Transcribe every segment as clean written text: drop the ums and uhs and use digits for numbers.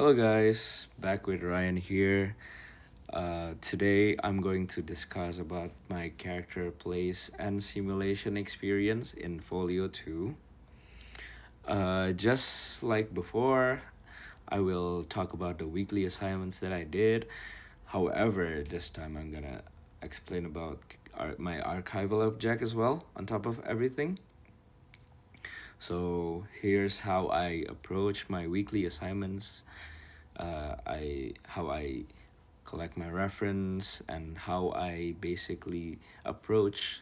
Hello, guys. Back with Ryan here. Today, I'm going to discuss about my character plays and simulation experience in Folio 2. Just like before, I will talk about the weekly assignments that I did. However, this time I'm gonna explain about my archival object as well, on top of everything. So here's how I approach my weekly assignments. I how I collect my reference and how I basically approach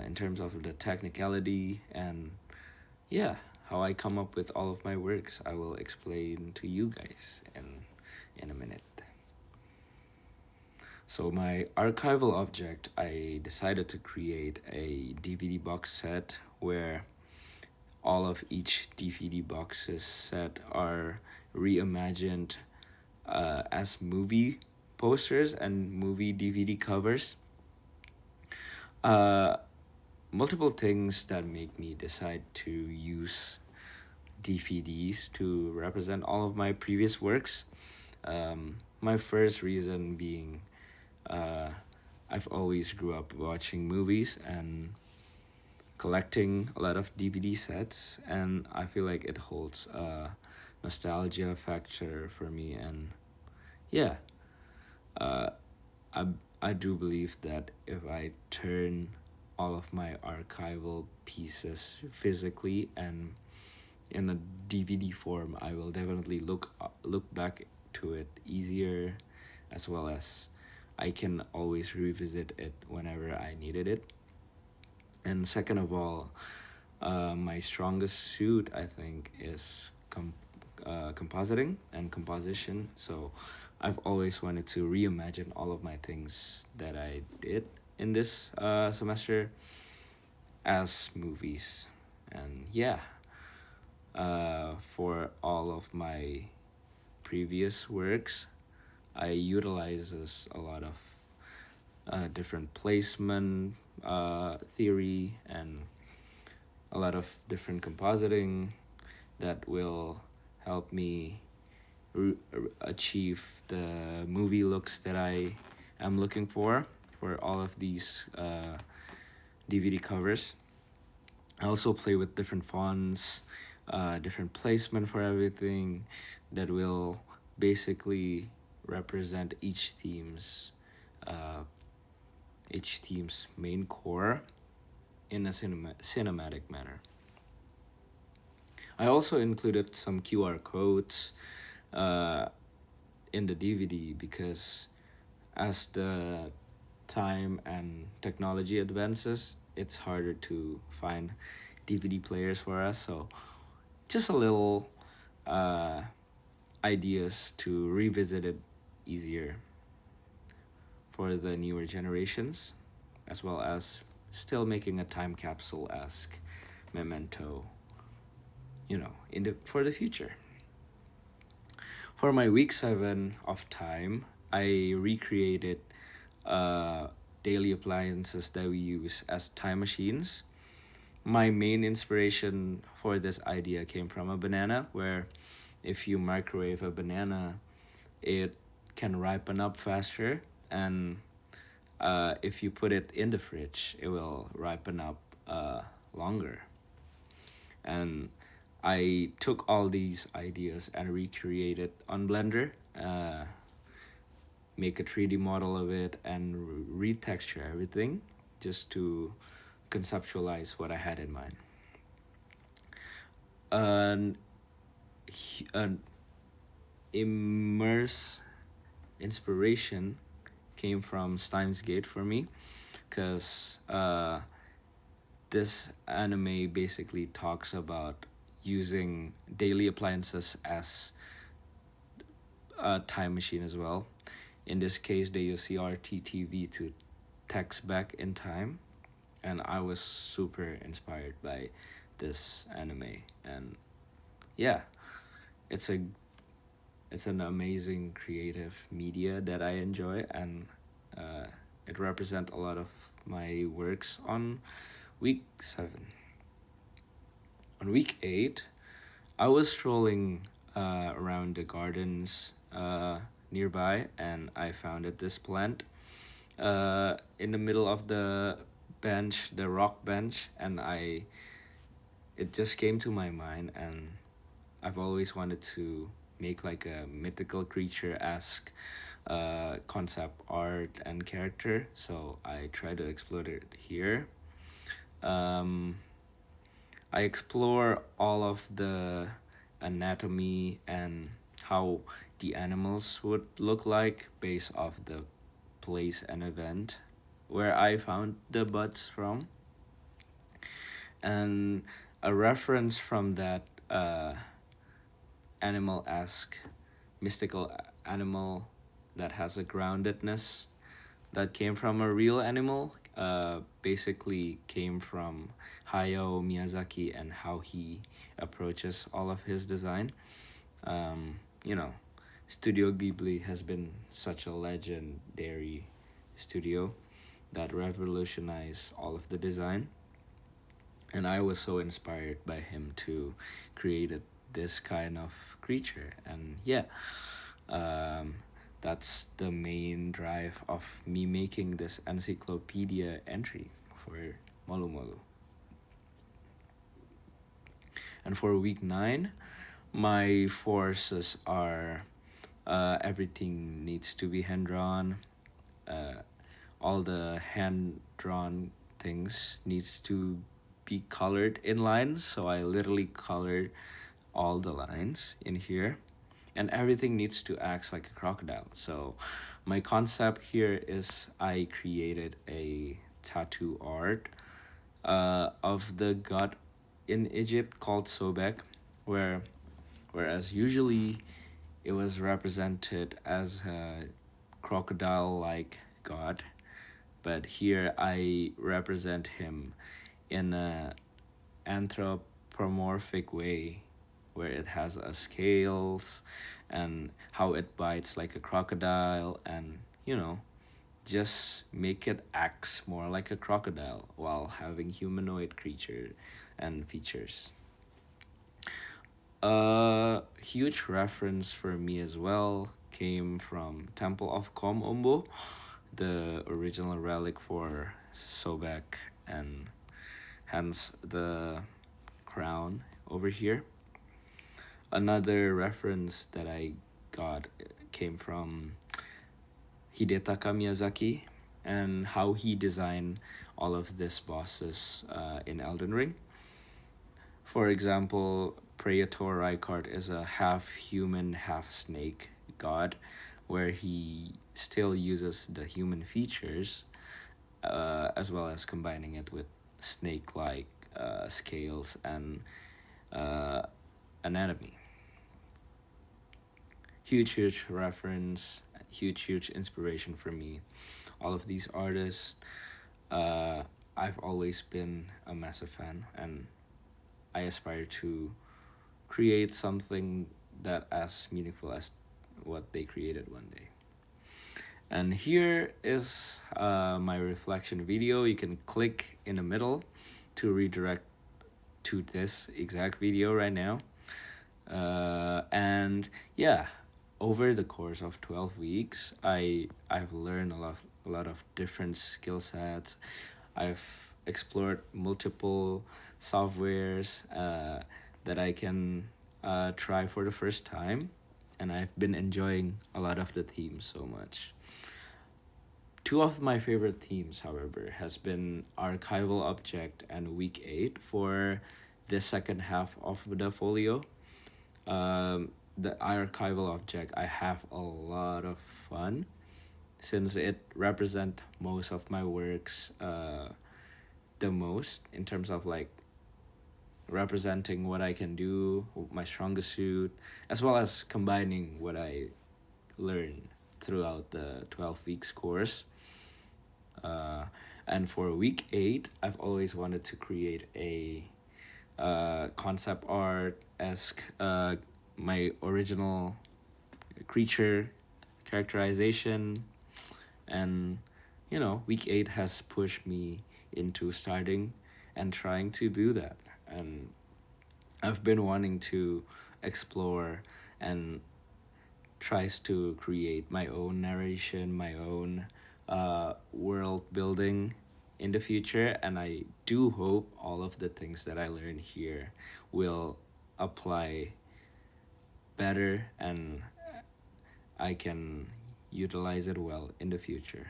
in terms of the technicality and yeah, how I come up with all of my works. I will explain to you guys in a minute. So my archival object, I decided to create a DVD box set where all of each DVD boxes set are reimagined as movie posters and movie DVD covers. Uh, Multiple things that make me decide to use DVDs to represent all of my previous works. My first reason being uh, I've always grew up watching movies and collecting a lot of DVD sets, and I feel like it holds a nostalgia factor for me. And yeah, uh, I I do believe that if I turn all of my archival pieces physically and in a DVD form, I will definitely look back to it easier, as well as I can always revisit it whenever I needed it. And second of all, my strongest suit I think is compositing and composition. So I've always wanted to reimagine all of my things that I did in this semester as movies. And yeah, for all of my previous works, I utilizes a lot of different placement theory and a lot of different compositing that will help me achieve the movie looks that I am looking for all of these DVD covers. I also play with different fonts, different placement for everything that will basically represent uh, each theme's main core in a cinematic manner. I also included some QR codes uh, in the DVD because as the time and technology advances, it's harder to find DVD players for us. So just a little uh, ideas to revisit it easier for the newer generations, as well as still making a time capsule esque memento, in the for the future. For my week 7 of time, I recreated uh, daily appliances that we use as time machines. My main inspiration for this idea came from a banana, where if you microwave a banana, it can ripen up faster, and if you put it in the fridge, it will ripen up longer. And I took all these ideas and recreated on Blender, make a 3D model of it, and retexture everything just to conceptualize what I had in mind. An, an immerse inspiration came from Steins Gate for me, because this anime basically talks about using daily appliances as a time machine as well. In this case, they use CRT TV to text back in time, and I was super inspired by this anime. And yeah, it's a it's an amazing creative media that I enjoy, and uh, it represents a lot of my works on week 7. On week 8, I was strolling around the gardens nearby, and I found this plant in the middle of the bench, the rock bench, and it just came to my mind, and I've always wanted to make like a mythical creature esque concept art and character, so I try to explore it here. Um, I explore all of the anatomy and how the animals would look like based off the place and event where I found the buds from. And a reference from that animal esque mystical animal that has a groundedness that came from a real animal basically came from Hayao Miyazaki and how he approaches all of his design. You know, Studio Ghibli has been such a legendary studio that revolutionized all of the design. And I was so inspired by him to create this kind of creature. And yeah, um, that's the main drive of me making this encyclopedia entry for Molu Molu. And for week 9, my forces are everything needs to be hand drawn. All the hand drawn things needs to be colored in lines. So I literally colored all the lines in here, and everything needs to act like a crocodile. So my concept here is I created a tattoo art of the god in Egypt called Sobek, where whereas usually it was represented as a crocodile like god, but here I represent him in a anthropomorphic way where it has a scales and how it bites like a crocodile, and just make it act more like a crocodile while having humanoid creature and features. A huge reference for me as well came from Temple of Kom Ombo, the original relic for Sobek, and hence the crown over here. Another reference that I got came from Hidetaka Miyazaki and how he designed all of these bosses in Elden Ring. For example, Praetor Rykard is a half human, half snake god, where he still uses the human features as well as combining it with snake like scales and uh, anatomy. Huge reference, huge inspiration for me. All of these artists, I've always been a massive fan, and I aspire to create something that as meaningful as what they created one day. And here is my reflection video. You can click in the middle to redirect to this exact video right now. And yeah, over the course of 12 weeks, I've learned a lot of different skill sets. I've explored multiple softwares that I can try for the first time, and I've been enjoying a lot of the themes so much. Two of my favorite themes, however, has been Archival Object and Week 8 for the second half of the folio. The Archival Object, I have a lot of fun since it represent most of my works the most in terms of like representing what I can do, my strongest suit, as well as combining what I learned throughout the 12 weeks course. And for week 8, I've always wanted to create a concept art esque my original creature characterization, and week 8 has pushed me into starting and trying to do that. And I've been wanting to explore and tries to create my own narration, my own world building in the future. And I do hope all of the things that I learn here will apply better and I can utilize it well in the future.